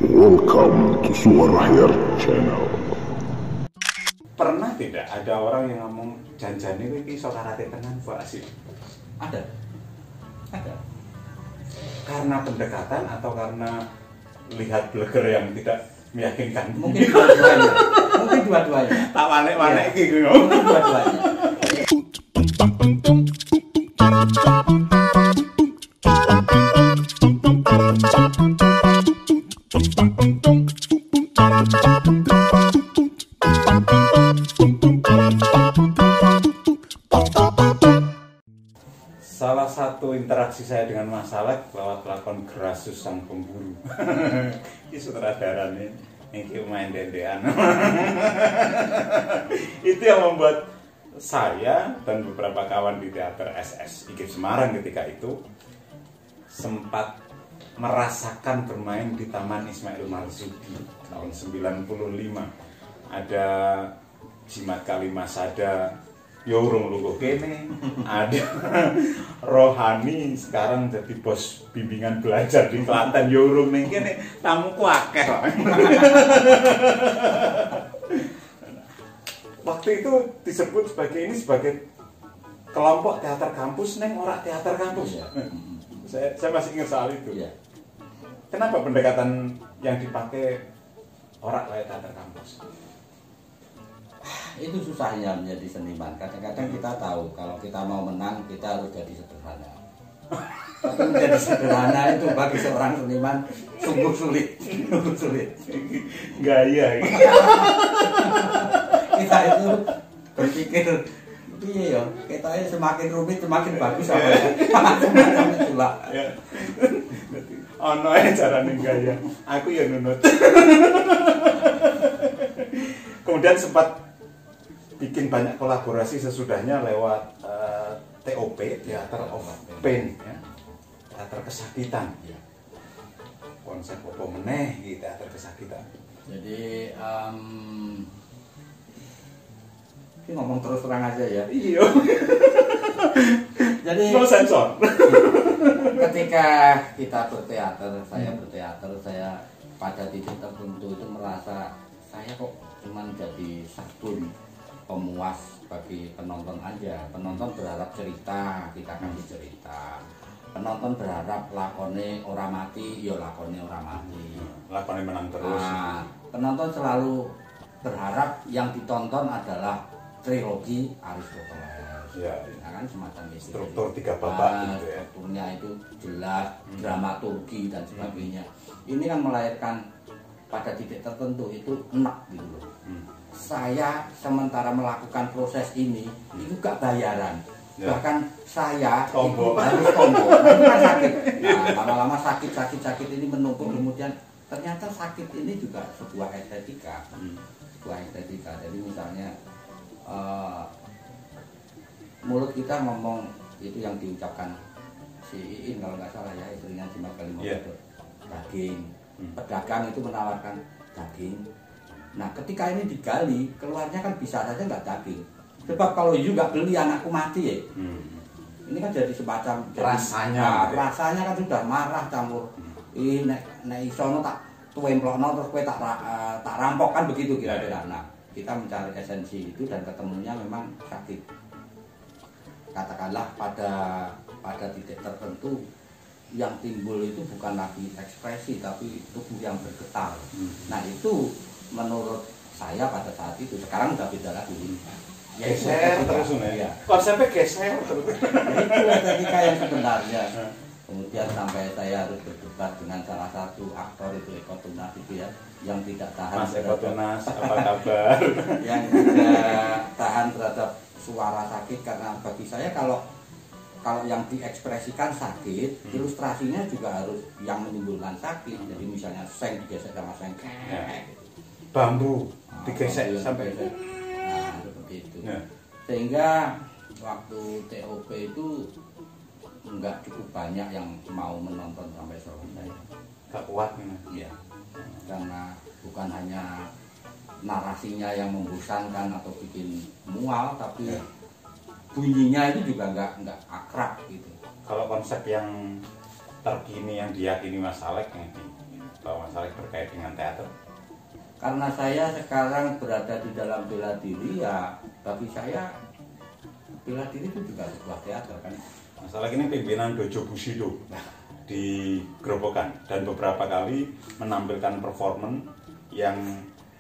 Welcome to Suara Hair Channel. Pernah tidak ada orang yang ngomong janjane iki iso karate tenan kok asik? Ada. Karena pendekatan atau karena lihat blogger yang tidak meyakinkan? Mungkin dua-duanya. Tak walek-walek iki Mungkin dua-duanya. Salah satu interaksi saya dengan Mas Alek lewat lakon Grasus Sang Pemburu. Ini sutradaranya yang main dendean. Itu yang membuat saya dan beberapa kawan di teater SS IGIP Semarang ketika itu sempat merasakan bermain di Taman Ismail Marzuki tahun 95. Ada Jimat Kalimasada, Yorung Lugo kene, ada Rohani sekarang jadi bos bimbingan belajar di Klaten, Yorung ning kene tamuku akeh. Waktu itu disebut sebagai kelompok teater kampus neng ora teater kampus. Ya. Saya masih ingat soal itu. Ya. Kenapa pendekatan yang dipakai ora kayak teater kampus? Itu susahnya menjadi seniman. Kadang-kadang kita tahu kalau kita mau menang kita harus jadi sederhana. Tapi menjadi sederhana itu bagi seorang seniman sungguh sulit. Gaya. Kita itu berpikir iya ya, kita semakin rumit semakin bagus apa ya. Itulah. Ya. Ono ae carane gaya. Aku ya nunut. Kemudian sempat bikin banyak kolaborasi sesudahnya lewat TOP, Theater of Pain, ya. Teater kesakitan. Ya. Konsep apa meneh iki teater kesakitan. Jadi ini ngomong terus terang aja ya. Iya. Jadi No sensor. ketika kita berteater, saya pada titik tertentu itu merasa saya kok cuman jadi sabun pemuas bagi penonton aja. Penonton berharap cerita, kita kasih cerita. Penonton berharap lakone ora mati, ya lakone ora mati. Lakone menang terus. Nah, penonton selalu berharap yang ditonton adalah trilogi Aristoteles. Ya, Nah, kan semacam itu. struktur 3 babak gitu ya. Strukturnya itu jelas, dramaturgi dan sebagainya. Ini kan melahirkan pada titik tertentu itu enak gitu loh. Saya sementara melakukan proses ini itu gak bayaran. Ya. Bahkan saya Tombol. itu harus tombol. Itu kan sakit. Nah, lama-lama sakit ini menumpuk, kemudian ternyata sakit ini juga sebuah estetika. Sebuah estetika. Jadi misalnya mulut kita ngomong itu yang diucapkan si Iin kalau nggak salah ya, istrinya Jimat Kalimasada, daging. Pedagang itu menawarkan daging. Nah ketika ini digali, keluarnya kan bisa saja nggak daging. Sebab kalau juga beli anakku mati ya. Ini kan jadi semacam Rasanya. rasanya kan sudah marah campur. Nek isono tak tuemplokno terus kowe tak rampok kan begitu kira-kira. Nah, kita mencari esensi itu dan ketemunya memang sakit. Katakanlah pada titik tertentu yang timbul itu bukan lagi ekspresi tapi tubuh yang bergetar. Nah itu menurut saya pada saat itu, sekarang udah beda lagi. Ya, Geser terus ya. Konsepnya geser terus. Itu estetika yang sebenarnya. Kemudian sampai saya harus berdebat dengan salah satu aktor itu Eko Tunas itu ya, yang tidak tahan. Mas Eko Tunas, apa kabar? Yang tidak tahan terhadap suara sakit, karena bagi saya kalau yang diekspresikan sakit, ilustrasinya juga harus yang menimbulkan sakit. Jadi misalnya seng digesek sama seng, Bambu digesek sampai itu. Nah, seperti itu. Ya. Sehingga waktu TOP itu enggak cukup banyak yang mau menonton sampai selesai. Gak kuat nih. Iya. Karena bukan hanya narasinya yang membosankan atau bikin mual, tapi bunyinya itu juga enggak akrab gitu. Kalau konsep yang terkini yang diyakini Mas Alek atau masalah terkait dengan teater? Karena saya sekarang berada di dalam bela diri, ya bagi saya bela diri itu juga sebuah teater kan. Masalah ini pimpinan Dojo Bushido di Grobogan dan beberapa kali menampilkan performan yang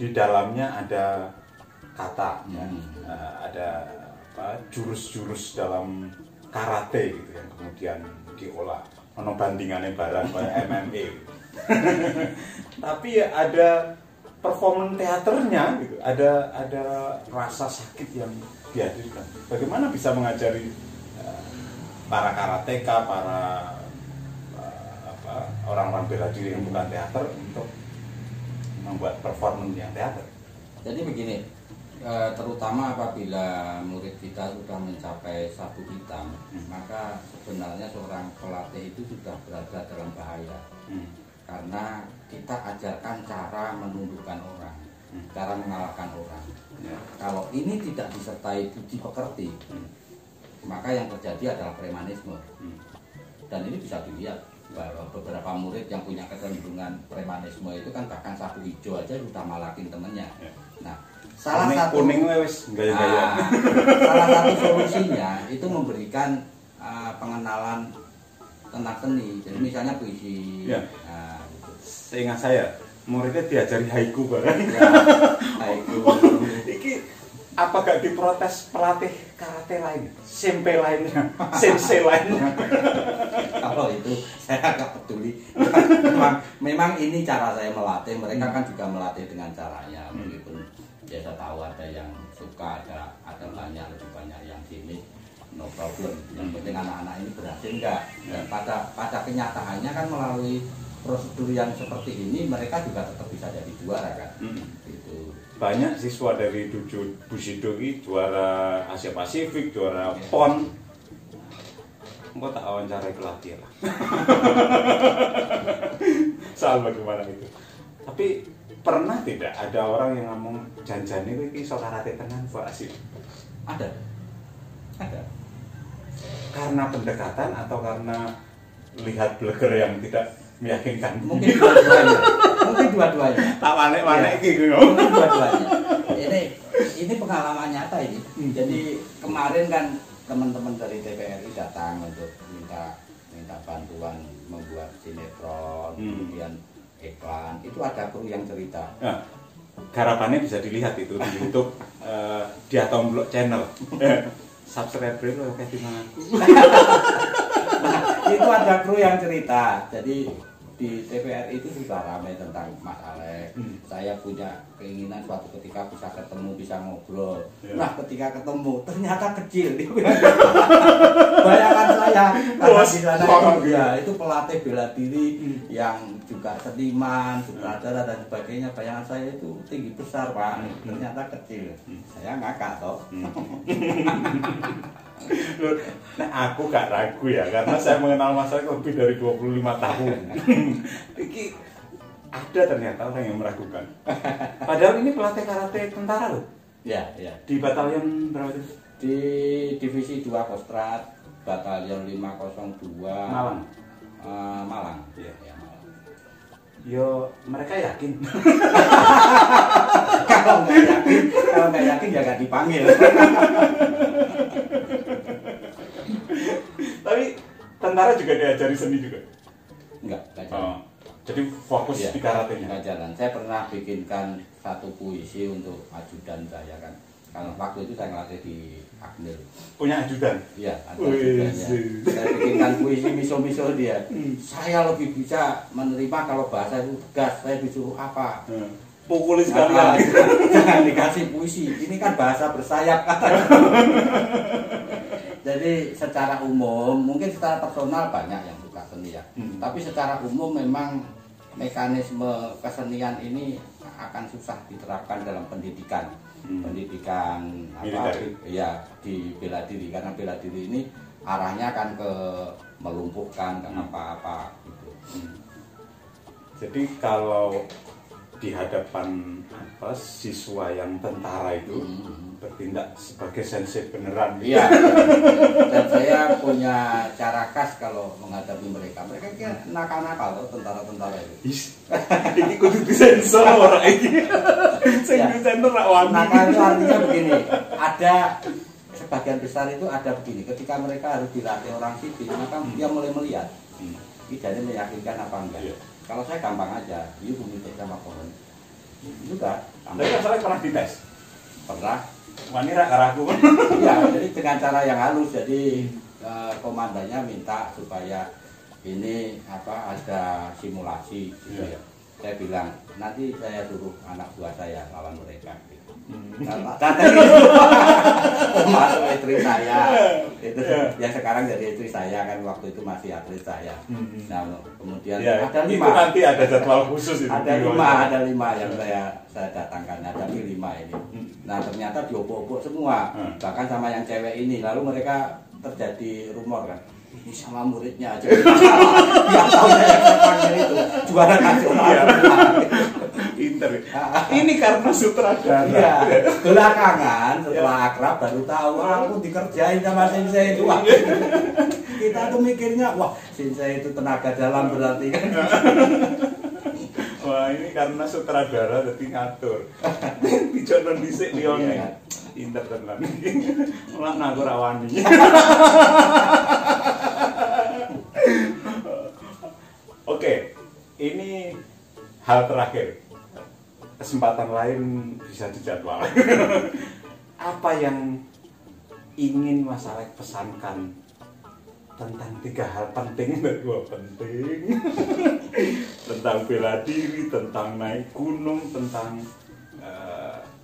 di dalamnya ada kata, ada jurus-jurus dalam karate gitu yang kemudian diolah, bandingannya barang kayak MMA. Tapi ya ada performan teaternya gitu, ada rasa sakit yang dihadirkan. Bagaimana bisa mengajari para karateka, para orang-orang bela diri yang bukan teater untuk membuat performan yang teater? Jadi begini, terutama apabila murid kita sudah mencapai sabuk hitam, maka sebenarnya seorang pelatih itu sudah berada dalam bahaya. Karena kita ajarkan cara menundukkan orang, cara mengalahkan orang. Kalau ini tidak disertai budi pekerti, maka yang terjadi adalah premanisme. Dan ini bisa dilihat bahwa beberapa murid yang punya kecenderungan premanisme itu kan bahkan sapu hijau aja sudah malakin temennya. Nah, salah satu solusinya itu memberikan pengenalan tentang seni. Jadi misalnya puisi. Ya. Seingat saya, muridnya diajari haiku bareng. Ya, haiku. Iki apa gak diprotes pelatih karate lain, sensei lainnya, sensei lainnya? Kalau itu saya agak peduli. Memang ini cara saya melatih. Mereka kan juga melatih dengan caranya. Meskipun ya saya tahu ada yang suka, ada banyak, lebih banyak yang sini, no problem. Yang penting anak-anak ini berhasil enggak. Dan pada kenyataannya kan melalui prosedur yang seperti ini mereka juga tetap bisa jadi juara kan. Gitu. Banyak siswa dari Dojo Bushido ini juara Asia Pasifik, juara PON. Engkau tak wawancarai pelatih lah. Soal bagaimana itu. Tapi pernah tidak ada orang yang ngomong janjian ini iso karate tenan kok asik? Ada. Karena pendekatan atau karena lihat blogger yang tidak meyakinkan? Mungkin dua-duanya. Tak manek-manek iki Mungkin dua-duanya. Ini pengalaman nyata ini. Jadi kemarin kan teman-teman dari TPRI datang untuk minta bantuan membuat sinetron, kemudian iklan. Itu ada kru yang cerita. Nah, garapannya bisa dilihat itu di YouTube di Atom Blog Channel. Subscribe lo kayak di mana? Itu ada kru yang cerita. Jadi di TPRI itu sudah ramai tentang Mas Alex. Saya punya keinginan suatu ketika bisa ketemu, bisa ngobrol. Nah, ketika ketemu ternyata kecil. Bayangan saya karena di sana itu pelatih bela diri yang juga seniman, sutradara dan sebagainya. Bayangan saya itu tinggi besar, Pak. Ternyata kecil. Saya ngakak toh. Nah, aku gak ragu ya, karena saya mengenal Mas Alex lebih dari 25 tahun. Iki ada ternyata orang yang meragukan. Padahal ini pelatih karate tentara loh. Ya. Di batalion berapa itu? Di divisi 2 Kostrad, batalion 502 Malang. Malang. Iya. Ya, Malang. Yo, mereka yakin. Kalau nggak yakin ya nggak dipanggil. Tapi tentara juga diajari seni juga? Enggak jalan. Oh, jadi fokus di karatenya? Enggak jalan. Saya pernah bikinkan satu puisi untuk ajudan saya kan. Kalau waktu itu saya ngelatih di Agnel. Punya ajudan? Iya, ada ajudannya. Saya bikinkan puisi miso-miso dia. Saya lebih bisa menerima kalau bahasa itu tegas. Saya disuruh apa? Pukuli sekalian. Jangan dikasih puisi. Ini kan bahasa bersayap katanya. Jadi secara umum, mungkin secara personal banyak yang suka seni ya. Tapi secara umum memang mekanisme kesenian ini akan susah diterapkan dalam pendidikan. Pendidikan apa? Ya, di bela diri, karena bela diri ini arahnya kan ke melumpuhkan, ke apa-apa gitu. Jadi kalau di hadapan siswa yang tentara itu bertindak sebagai sensei beneran. Iya. Dan saya punya cara khas kalau menghadapi mereka. Mereka kan nakal-nakal tuh tentara-tentara itu. Ini kudu disensor ora iki. Sing disensor rak wani. Nakal itu artinya begini, ada sebagian besar itu ada begini, ketika mereka harus dilatih orang sipil, maka dia mulai melihat idenya meyakinkan apa enggak. Kalau saya gampang aja, you bumi sama pohon. Juga. Tapi masalah pernah dites? Pernah. Wani rak karaku. Iya, jadi dengan cara yang halus. Jadi komandannya minta supaya ini ada simulasi. Gitu ya. Saya bilang nanti saya suruh anak buah saya lawan mereka. Masuk istri saya itu yang sekarang jadi istri saya kan, waktu itu masih atlet saya. Nah kemudian ada 5. Itu nanti ada jadwal khusus itu. Ada 5 yang saya datangkan. Ada 5 ini. Nah ternyata diopok-opok semua, bahkan sama yang cewek ini. Lalu mereka terjadi rumor kan, ini sama muridnya aja. Yang tahu saya panggil itu juara nasional. Pinter. Ini karena sutradara. Iya. Belakangan setelah akrab baru tahu aku dikerjain sama sensei itu. Kita tuh mikirnya wah sensei itu tenaga dalam berarti kan. Wah ini karena sutradara jadi ngatur. Dijono dhisik lione. Pinter tenan. Mulane aku ra wani. Oke, ini hal terakhir. Kesempatan lain bisa dijadwal. Apa yang ingin Mas Alex pesankan tentang 3 hal penting dan 2 penting? Tentang bela diri, tentang naik gunung, tentang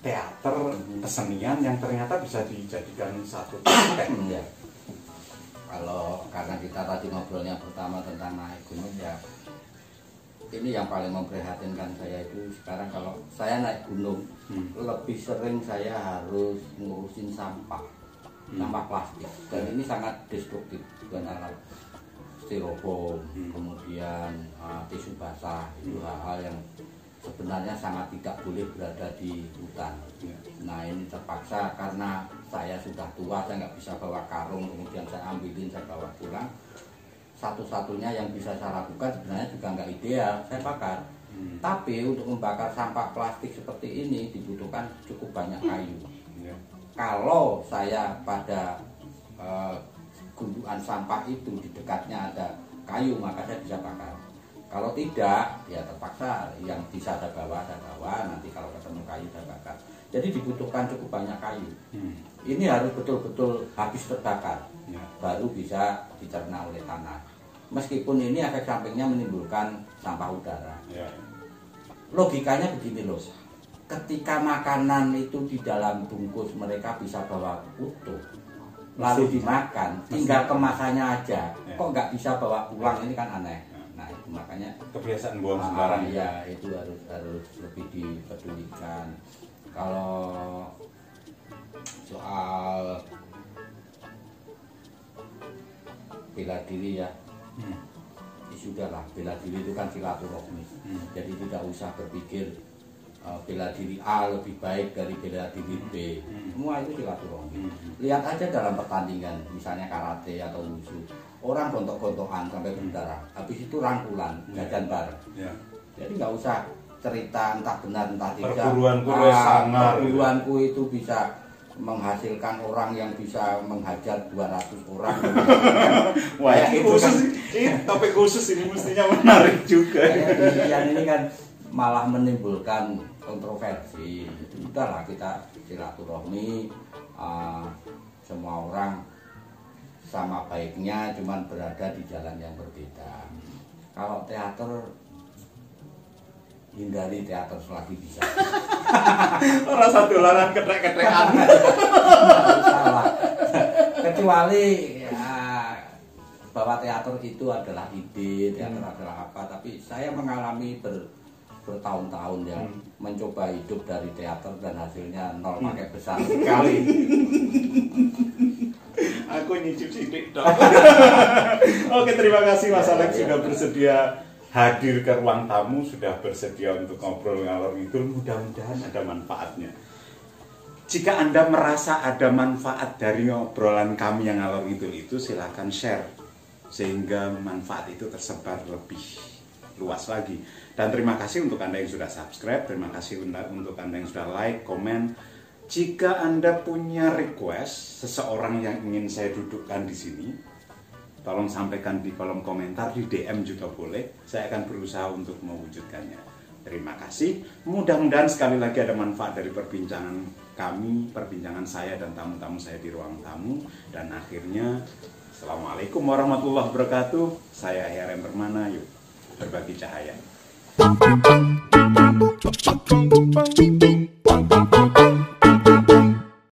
teater, kesenian yang ternyata bisa dijadikan satu paket. Ya. Kalau karena kita tadi ngobrolnya pertama tentang naik gunung ya, ini yang paling memprihatinkan saya itu sekarang kalau saya naik gunung lebih sering saya harus ngurusin sampah plastik, dan ini sangat destruktif. Bukan alat styrofoam, kemudian tisu basah, itu hal-hal yang sebenarnya sangat tidak boleh berada di hutan. Nah ini terpaksa karena saya sudah tua, saya nggak bisa bawa karung, kemudian saya ambilin, saya bawa pulang. Satu-satunya yang bisa saya lakukan sebenarnya juga nggak ideal, saya bakar. Tapi untuk membakar sampah plastik seperti ini dibutuhkan cukup banyak kayu. Kalau saya pada gundukan sampah itu di dekatnya ada kayu, maka saya bisa bakar. Kalau tidak, ya terpaksa yang bisa saya bawa, nanti kalau ketemu kayu saya bakar. Jadi dibutuhkan cukup banyak kayu. Ini harus betul-betul habis terbakar, baru bisa dicerna oleh tanah. Meskipun ini efek sampingnya menimbulkan sampah udara. Logikanya begini loh, ketika makanan itu di dalam bungkus mereka bisa bawa utuh, lalu dimakan, tinggal kemasannya aja, kok nggak bisa bawa pulang, ini kan aneh. Nah itu makanya kebiasaan buang sembarang. Ya itu harus lebih dipedulikan. Kalau soal bela diri ya, sudahlah, bela diri itu kan silaturahmi. Jadi tidak usah berpikir bela diri A lebih baik dari bela diri B. Semua itu silaturahmi. Lihat aja dalam pertandingan, misalnya karate atau wushu, orang gontok-gontokan sampai berdarah, habis itu rangkulan, jajan bareng. Jadi nggak usah cerita entah benar entah tidak. Perguruanku itu bisa menghasilkan orang yang bisa menghajar 200 orang. Wah, ini khusus, ini topik khusus ini mestinya menarik juga. Demikian ini kan malah menimbulkan kontroversi. Sudahlah, kita silaturahmi, semua orang sama baiknya, cuman berada di jalan yang berbeda. Kalau teater, hindari teater selagi bisa. Orang satu laran ketrek-ketrekan. Salah. Kecuali ya, bahwa teater itu adalah ide, teater adalah apa. Tapi saya mengalami bertahun-tahun ya, mencoba hidup dari teater dan hasilnya nol, pakai besar sekali. Aku nyicip sidik dong. Oke, terima kasih Mas Alex sudah bersedia hadir ke ruang tamu, sudah bersedia untuk ngobrol ngalor ngidul. Mudah-mudahan ada manfaatnya. Jika Anda merasa ada manfaat dari obrolan kami yang ngalor ngidul itu, silakan share sehingga manfaat itu tersebar lebih luas lagi. Dan terima kasih untuk Anda yang sudah subscribe, terima kasih untuk Anda yang sudah like, komen. Jika Anda punya request seseorang yang ingin saya dudukkan di sini, tolong sampaikan di kolom komentar, di DM juga boleh. Saya akan berusaha untuk mewujudkannya. Terima kasih. Mudah-mudahan sekali lagi ada manfaat dari perbincangan kami, perbincangan saya dan tamu-tamu saya di ruang tamu. Dan akhirnya, Assalamualaikum warahmatullahi wabarakatuh. Saya Herem Permana, yuk berbagi cahaya.